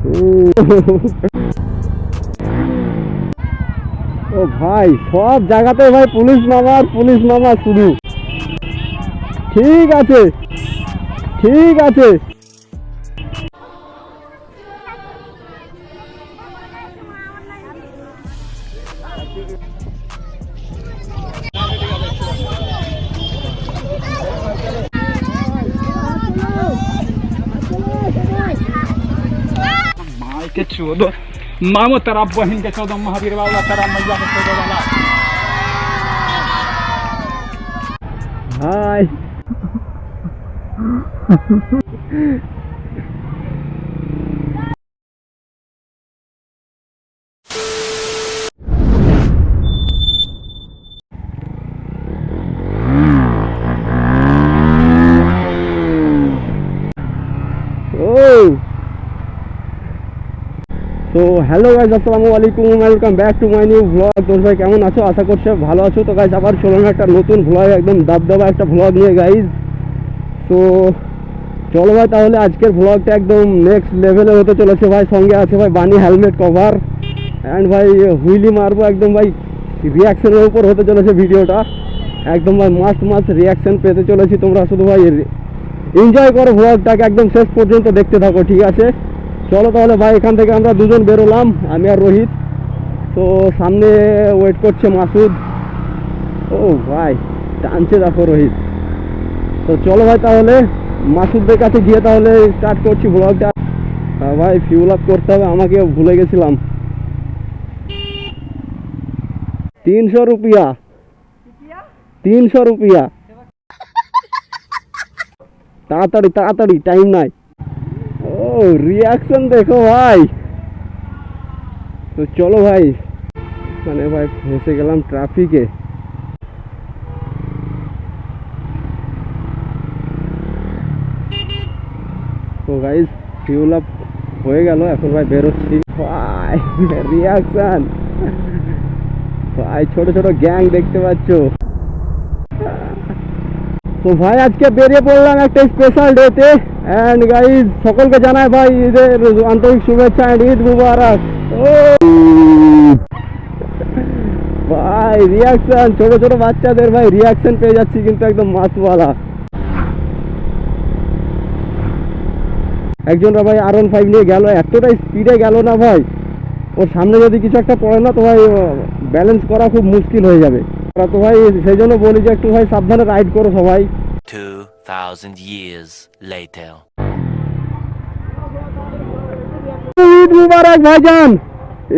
ও ভাই সব জায়গাতে ভাই পুলিশ মামা শুরু। ঠিক আছে ঠিক আছে। माई के चौदह मामो तेरा बहन के 14 महावीर वाला तेरा मैया के 14 वाला। हाय তো হ্যালো গাইজ, আসসালামু আলাইকুম, welcome back to my new vlog. তোর ভাই কেমন আছো? আশা করছি ভালো আছো। তো গাইজ আবার চলো না একটা নতুন ভ্লগ, একদম দাবদাবা একটা ভ্লগ নিয়ে গাইজ। তো চলো ভাই তাহলে আজকের ভ্লগটা একদম নেক্সট লেভেলে হতে চলেছে ভাই। সঙ্গে আছে ভাই বানি হেলমেট কভার অ্যান্ড ভাই হুইলি মারবো একদম ভাই। রিয়াকশনের উপর হতে চলেছে ভিডিওটা, একদম ভাই মাস্ট রিয়াকশন পেতে চলেছি। তোমরা শুধু ভাই এনজয় করো ভ্লগটাকে, একদম শেষ পর্যন্ত দেখতে থাকো, ঠিক আছে? চলো তাহলে ভাই, এখান থেকে আমরা দুজন বেরোলাম, আমি আর রোহিত। তো সামনে ওয়েট করছে মাসুদ। ও ভাই টানছে দেখো রোহিত। তো চলো ভাই তাহলে মাসুদদের কাছে গিয়ে তাহলে স্টার্ট করছি ব্লগটা। ভাই ফিউল আপ করতে হবে, আমাকে ভুলে গেছিলাম। 300 रुपया 300 रुपया। তাড়াতাড়ি তাড়াতাড়ি, টাইম নাই। ও রিয়াকশন দেখো ভাই। তো চলো ভাই, মানে ভাই ফেসে গেলাম ট্রাফিকে। তো গাইস ফিউল আপ হয়ে গেল, এখন ভাই বেরোচ্ছি। ভাই রিয়াকশন ভাই, ছোট ছোট গ্যাং দেখতে পাচ্ছ। তো ভাই আজকে বেরিয়ে পড়লাম একটা স্পেশাল ডেতে। অ্যান্ড গাইজ সকলকে জানাই ভাই ঈদের আন্তরিক শুভেচ্ছা অ্যান্ড ঈদ মুবারক। ও ভাই রিয়াকশন, ছোট ছোট বাচ্চাদের ভাই রিয়াকশন পেয়ে যাচ্ছি কিন্তু একদম মাস্টওয়ালা। একজনরা ভাই R15 নিয়ে গেল, এতটা স্পিডে গেল না ভাই, ওর সামনে যদি কিছু একটা পড়ে না তো ভাই ব্যালেন্স করা খুব মুশকিল হয়ে যাবে। তো ভাই সেই জন্য বলি যে একটু ভাই সাবধানে রাইড করো সবাই। 2000 years later. ঈদ মুবারক ভাইজান,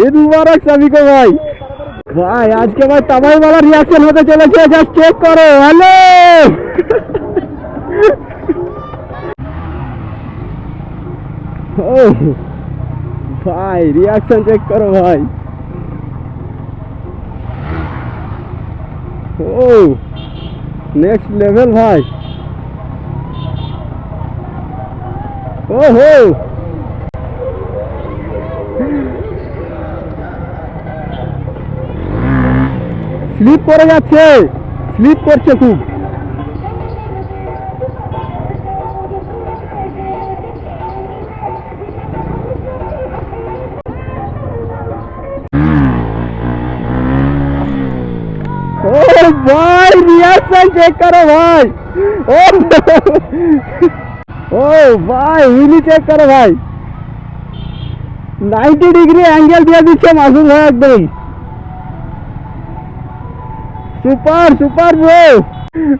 ঈদ মুবারক সবই को ভাই। ভাই আজকে ভাই তাবাই वाला রিয়াকশন হতে চলেছে, জাস্ট চেক করো। হ্যালো ও ভাই রিয়াকশন চেক করো ভাই। ও নেক্সট লেভেল ভাই। ও হো স্লিপ করে যাচ্ছে, স্লিপ করছে খুব। ও ভাই রিয়াকশন চেক করো ভাই। ও ভাই হুইলি চেক করো ভাই, 90 ডিগ্রি অ্যাঙ্গেল দিয়ে দিচ্ছে মাসুদ ভাই, একদম super super bro.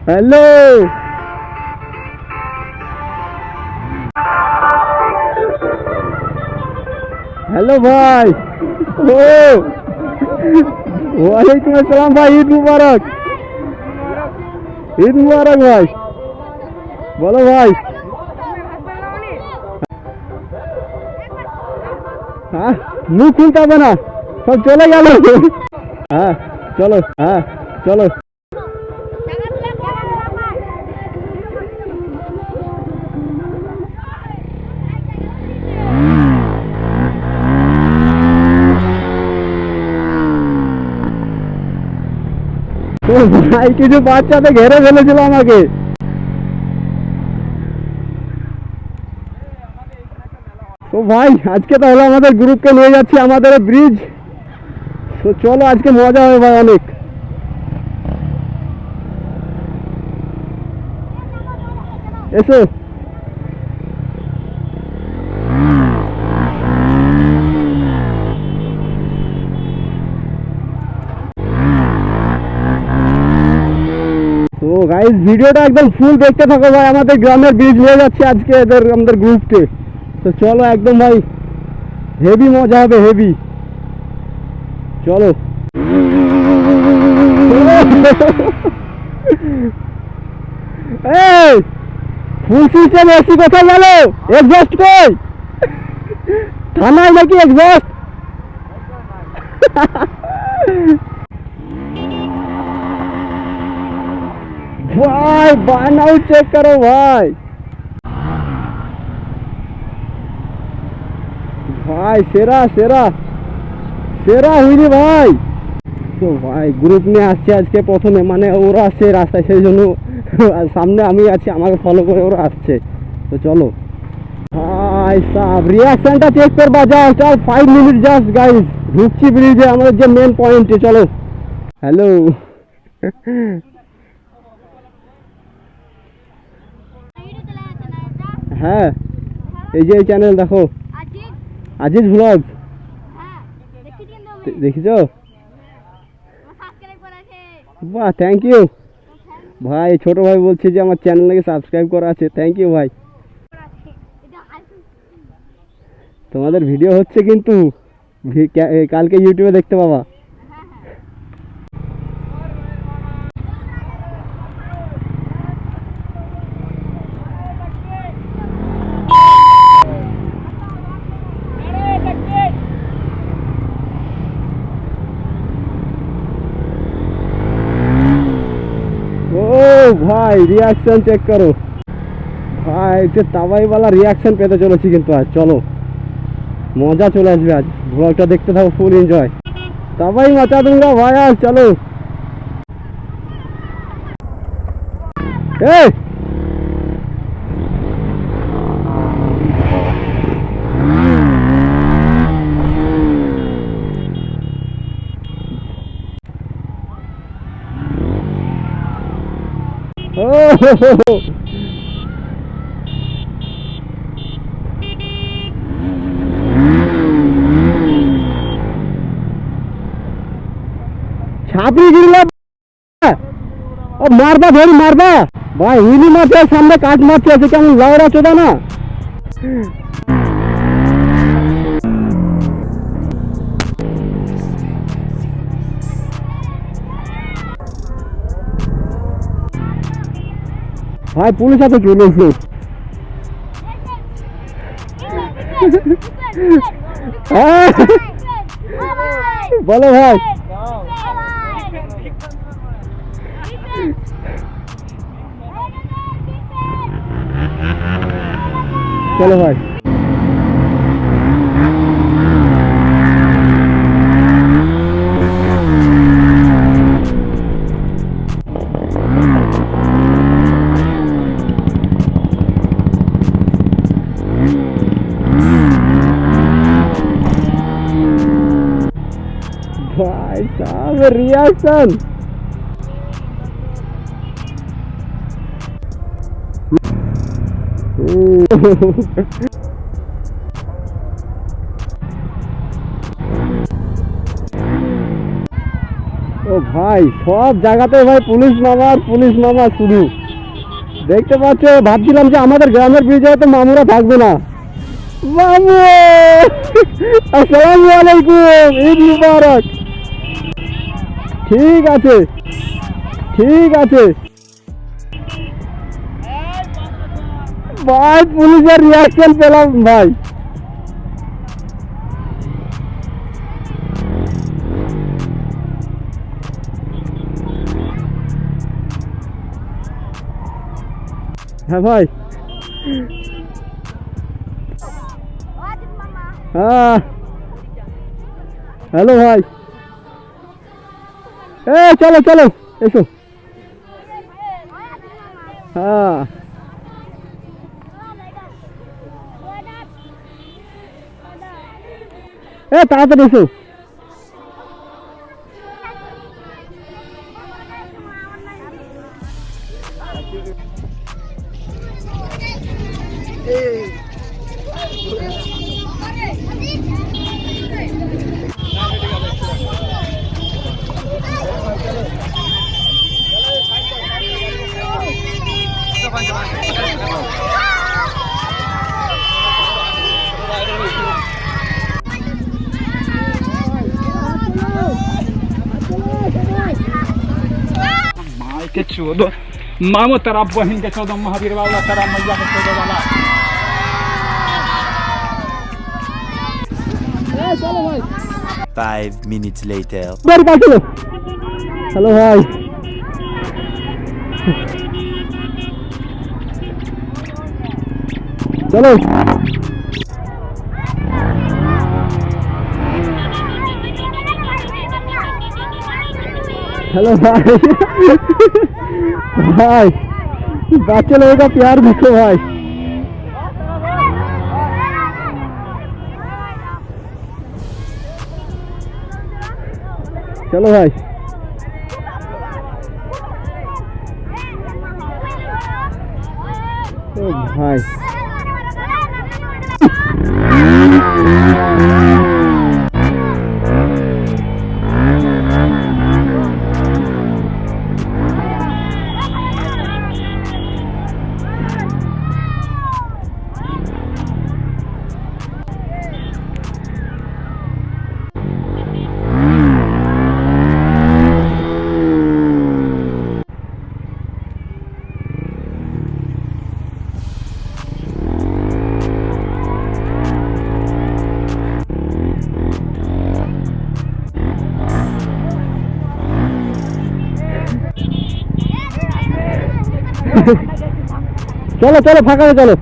Hello hello ভাই। ও ওয়ালাইকুম আসসালাম ভাই, ঈদ মুবারক। ঈদ মুবারক ভাই, বলো ভাই। হ্যাঁ মুখ খুলতে হবে না, সব চলে গেল। হ্যাঁ চলো, হ্যাঁ চলো। তো ভাই কিছু বাচ্চাতে ঘেরে ফেলেছিল আমাকে। তো ভাই আজকে তাহলে আমাদের গ্রুপকে নিয়ে যাচ্ছি আমাদের ব্রিজ। তো চলো আজকে মজা হবে ভাই অনেক। এসো তো গাইস ভিডিওটা একদম ফুল দেখতে থাকো ভাই। আমাদের গ্রামের ব্রিজ নিয়ে যাচ্ছে আজকে আমাদের গ্রুপকে। তো চলো একদম ভাই হেভি মজা হবে হেভি। চলো এই ফুল সিস্টেম এসি কোথায় গেল? এক্সস্ট কই? থানায় নাকি এক্সস্ট? ভাই বার্ন আউট চেক করো ভাই। ভাই সেরা সেরা সেরা হইনি ভাই। তো ভাই গ্রুপ নিয়ে আসছে আজকে প্রথমে, মানে ওরা আসছে রাস্তায়, সেই জন্য সামনে আমি আছি, আমাকে ফলো করে ওরা আসছে। তো চলো ভাই সাব রিয়াকশনটা চেক করবা জাস্ট, আর 5 মিনিট জাস্ট গাইস। ঢুকছি ব্রিজে আমাদের যে মেন পয়েন্টে। চলো হ্যালো হ্যাঁ এই যে এই চ্যানেল দেখো, আজিজ ব্লগস। দেখিছো? বাহ থ্যাংক ইউ ভাই। ছোট ভাই বলছে যে আমার চ্যানেলটাকে সাবস্ক্রাইব করা আছে। থ্যাংক ইউ ভাই। তোমাদের ভিডিও হচ্ছে কিন্তু কালকে ইউটিউবে দেখতে পাবা। ও ভাই রিয়াকশন চেক করো ভাই, যে তাওয়াইওয়ালা রিয়াকশন পেতে চলেছি কিন্তু আজ। চলো মজা চলে আসবে আজ। ব্লগটা দেখতে থাকো, ফুল এনজয়। তাওয়াই মাচা দুঙ্গা ভাই আজ। চলো এই ও ছাপড়ি গিরলা ও মারবা ধরি মারবা ভাই। হুইলি মারছে সামনে, কাট মারছে, আছে কেমন লাউড়া চোদা না। ভাই পুলিশ আছে চলে এসো। বলো ভাই। চলো ভাই। भाई साहब रिएक्शन ও ভাই সব জায়গাতে ভাই পুলিশ মামা শুধু দেখতে পাচ্ছ। ভাবছিলাম যে আমাদের গ্রামের ব্রিজে তো মামুরা থাকবে না। মামু আসসালামু আলাইকুম, ঈদ মুবারক। ঠিক আছে ঠিক আছে ভাই, পুলিশের রিয়াকশন পেলাম ভাই। হ্যাঁ ভাই হ্যাঁ হ্যালো ভাই। এ চলো চলো এসো। হ্যাঁ এ তাড়াতাড়ি এসো। माई के चौदह मामो तेरा बहन के चौदह महावीर वाला तेरा मैया के चौदह वाला। চলো ভাই 5 minutes later. বাড়ি পাঠিয়ে হ্যালো ভাই চলো हेलो भाई भाई बच्चे लोगों का प्यार देखो भाई चलो भाई ओ भाई चलो चलो फाका में चलो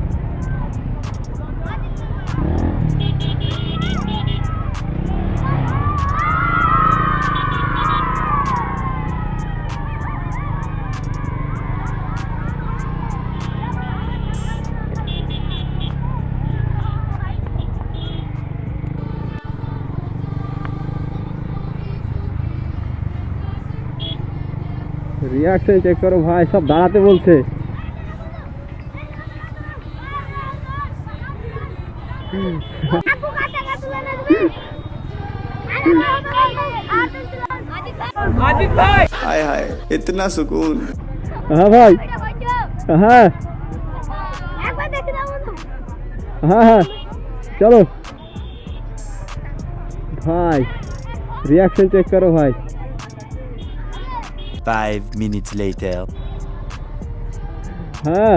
रिएक्शन चेक करो भाई सब दाঁড়াতে বলছে हाय हाय इतना सुकून। हाँ भाई हाँ हाँ हाँ चलो भाई रिएक्शन चेक करो भाई 5 minutes later. हाँ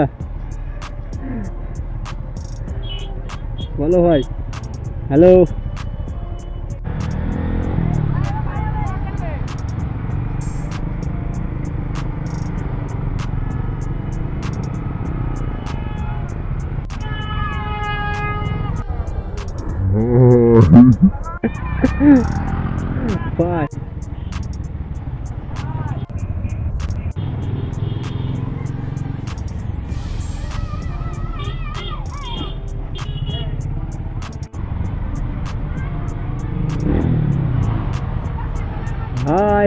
बोलो भाई हेलो Bye. Hi.